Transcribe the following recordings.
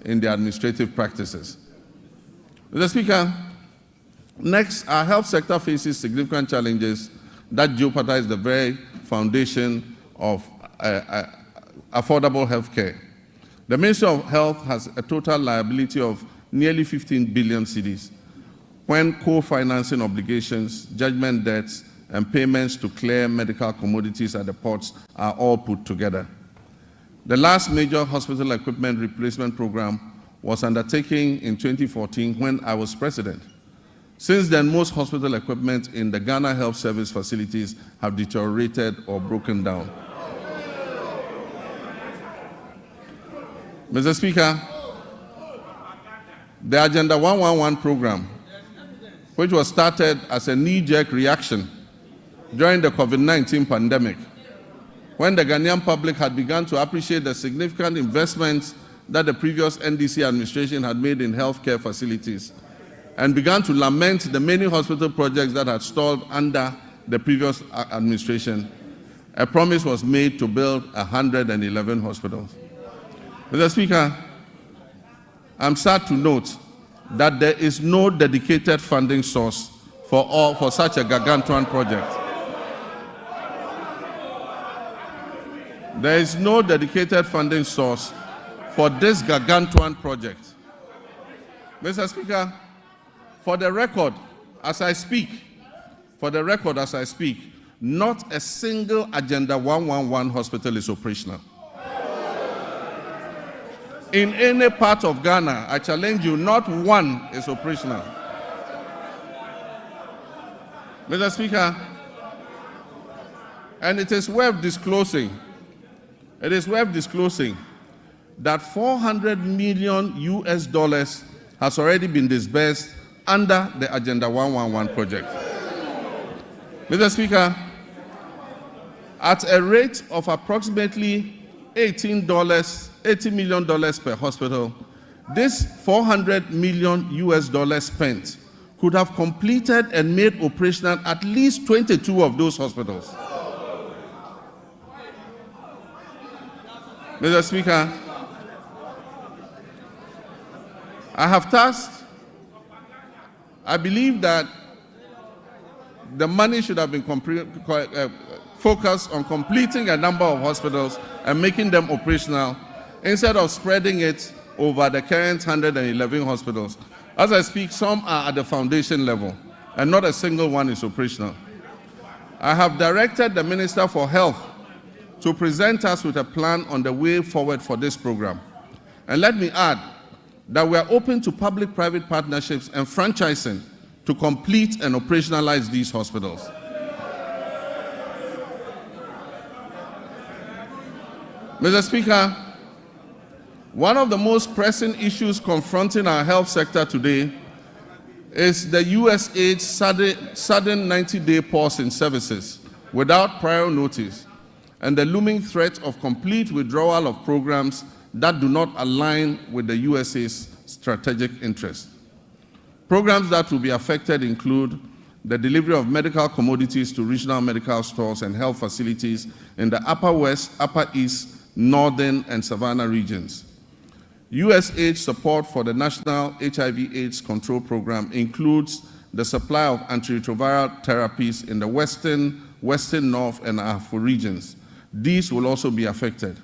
in their administrative practices. Mr. Speaker, next, our health sector faces significant challenges that jeopardize the very foundation of affordable health care. The Ministry of Health has a total liability of nearly 15 billion cedis when co-financing obligations, judgment debts, and payments to clear medical commodities at the ports are all put together. The last major hospital equipment replacement program was undertaken in 2014 when I was president. Since then, most hospital equipment in the Ghana Health Service facilities have deteriorated or broken down. Mr. Speaker, the Agenda 111 program, which was started as a knee-jerk reaction during the COVID-19 pandemic, when the Ghanaian public had begun to appreciate the significant investments that the previous NDC administration had made in healthcare facilities, and began to lament the many hospital projects that had stalled under the previous administration, a promise was made to build 111 hospitals. Mr. Speaker, I'm sad to note that there is no dedicated funding source for such a gargantuan project. There is no dedicated funding source for this gargantuan project. Mr. Speaker, for the record, as I speak, not a single Agenda 111 hospital is operational. In any part of Ghana, I challenge you, not one is operational. Mr. Speaker, and it is worth disclosing that $400 million has already been disbursed under the Agenda 111 project. Mr. Speaker, at a rate of approximately $80 million per hospital, this $400 million spent could have completed and made operational at least 22 of those hospitals. Mr. Speaker, I believe that the money should have been focused on completing a number of hospitals and making them operational instead of spreading it over the current 111 hospitals. As I speak, some are at the foundation level and not a single one is operational. I have directed the Minister for Health to present us with a plan on the way forward for this program. And let me add that we are open to public-private partnerships and franchising to complete and operationalize these hospitals. Mr. Speaker, one of the most pressing issues confronting our health sector today is the USAID's sudden 90-day pause in services without prior notice and the looming threat of complete withdrawal of programs that do not align with the USA's strategic interests. Programs that will be affected include the delivery of medical commodities to regional medical stores and health facilities in the Upper West, Upper East, Northern, and Savannah regions. USAID support for the National HIV/AIDS Control Program includes the supply of antiretroviral therapies in the Western, North, and Afro regions. These will also be affected.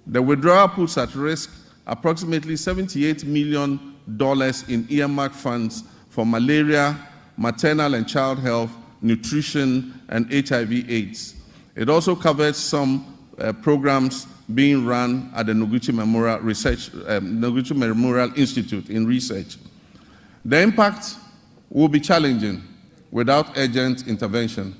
The withdrawal puts at risk approximately $78 million in earmarked funds for malaria, maternal and child health, nutrition, and HIV/AIDS. It also covers some programs being run at the Noguchi Memorial Institute in research. The impact will be challenging without urgent intervention.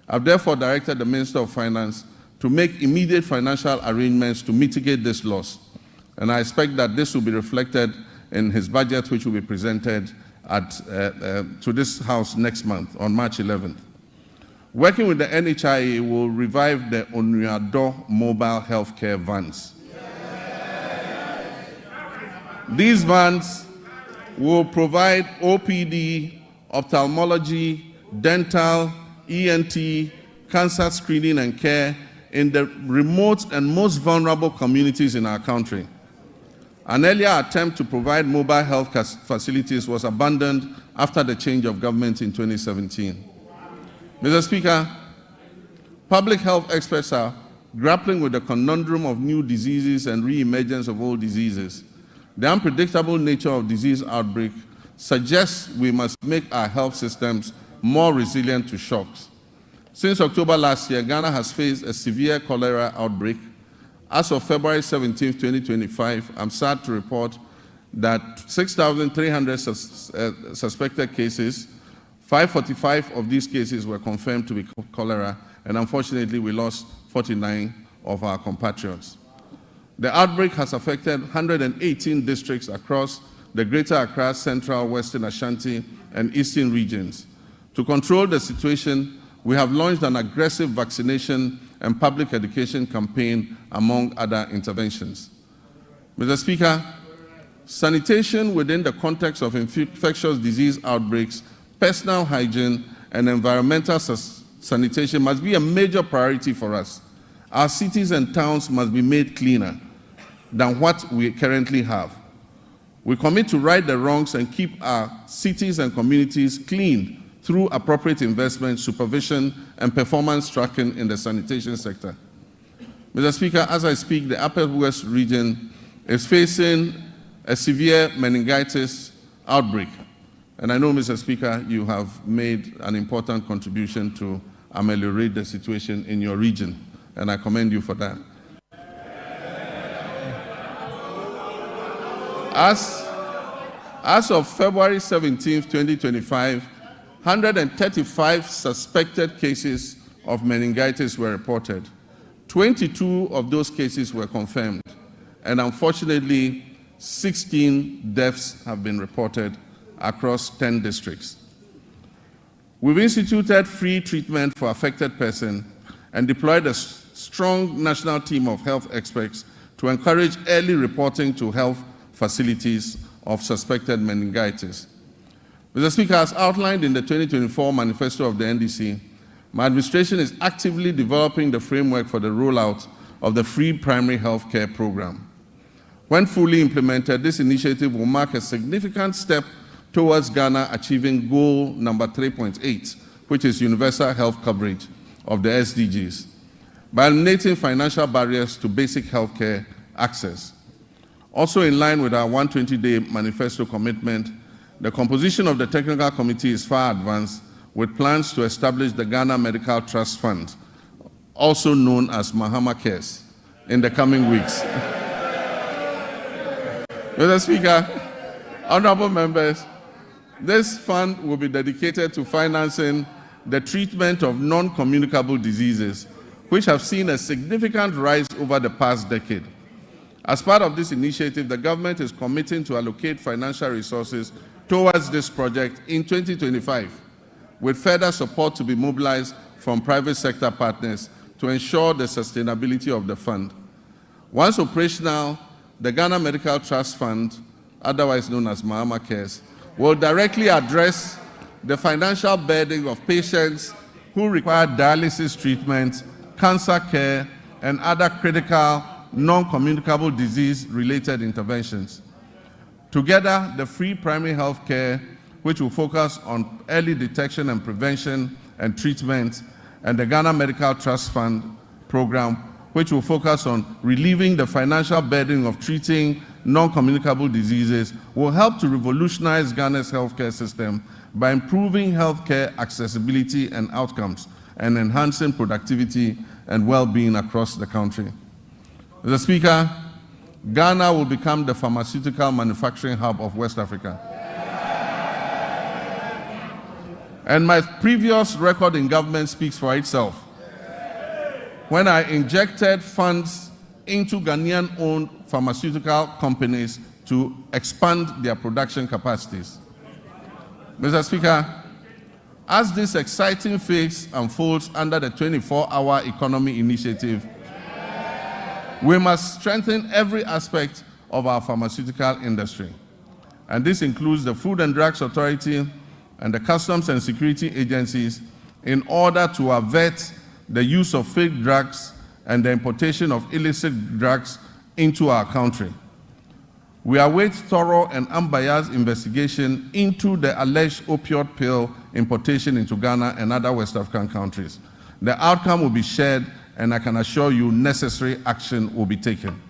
I've therefore directed the Minister of Finance to make immediate financial arrangements to mitigate this loss. And I expect that this will be reflected in his budget, which will be presented to this House next month, on March 11th. Working with the NHIA, will revive the Onuado mobile healthcare vans. These vans will provide OPD, ophthalmology, dental, ENT, cancer screening and care in the remote and most vulnerable communities in our country. An earlier attempt to provide mobile health facilities was abandoned after the change of government in 2017. Mr. Speaker, public health experts are grappling with the conundrum of new diseases and re-emergence of old diseases. The unpredictable nature of disease outbreak suggests we must make our health systems more resilient to shocks. Since October last year, Ghana has faced a severe cholera outbreak. As of February 17, 2025, I'm sad to report that 6,300 suspected cases, 545 of these cases were confirmed to be cholera, and unfortunately we lost 49 of our compatriots. The outbreak has affected 118 districts across the Greater Accra, Central, Western Ashanti, and Eastern regions. To control the situation, we have launched an aggressive vaccination and public education campaign, among other interventions. Mr. Speaker, sanitation within the context of infectious disease outbreaks, personal hygiene, and environmental sanitation must be a major priority for us. Our cities and towns must be made cleaner than what we currently have. We commit to right the wrongs and keep our cities and communities clean through appropriate investment, supervision, and performance tracking in the sanitation sector. Mr. Speaker, as I speak, the Upper West region is facing a severe meningitis outbreak. And I know, Mr. Speaker, you have made an important contribution to ameliorate the situation in your region, and I commend you for that. As of February 17, 2025, 135 suspected cases of meningitis were reported. 22 of those cases were confirmed, and unfortunately, 16 deaths have been reported across 10 districts. We've instituted free treatment for affected persons and deployed a strong national team of health experts to encourage early reporting to health facilities of suspected meningitis. Mr. Speaker, as outlined in the 2024 manifesto of the NDC, my administration is actively developing the framework for the rollout of the free primary health care program. When fully implemented, this initiative will mark a significant step towards Ghana achieving goal number 3.8, which is universal health coverage of the SDGs, by eliminating financial barriers to basic health care access. Also in line with our 120-day manifesto commitment, the composition of the technical committee is far advanced, with plans to establish the Ghana Medical Trust Fund, also known as Mahama Cares, in the coming weeks. Mr. Speaker, honorable members, this fund will be dedicated to financing the treatment of non-communicable diseases, which have seen a significant rise over the past decade. As part of this initiative, the government is committing to allocate financial resources towards this project in 2025, with further support to be mobilized from private sector partners to ensure the sustainability of the fund. Once operational, the Ghana Medical Trust Fund, otherwise known as Mahama Cares, will directly address the financial burden of patients who require dialysis treatment, cancer care, and other critical non-communicable disease-related interventions. Together, the free primary health care, which will focus on early detection and prevention and treatment, and the Ghana Medical Trust Fund program, which will focus on relieving the financial burden of treating non-communicable diseases, will help to revolutionize Ghana's healthcare system by improving healthcare accessibility and outcomes and enhancing productivity and well-being across the country. Mr. Speaker, Ghana will become the pharmaceutical manufacturing hub of West Africa. And my previous record in government speaks for itself. When I injected funds into Ghanaian-owned pharmaceutical companies to expand their production capacities. Mr. Speaker, as this exciting phase unfolds under the 24-hour economy initiative, we must strengthen every aspect of our pharmaceutical industry. And this includes the Food and Drugs Authority and the Customs and Security agencies in order to avert the use of fake drugs and the importation of illicit drugs into our country. We await thorough and unbiased investigation into the alleged opioid pill importation into Ghana and other West African countries. The outcome will be shared, and I can assure you necessary action will be taken.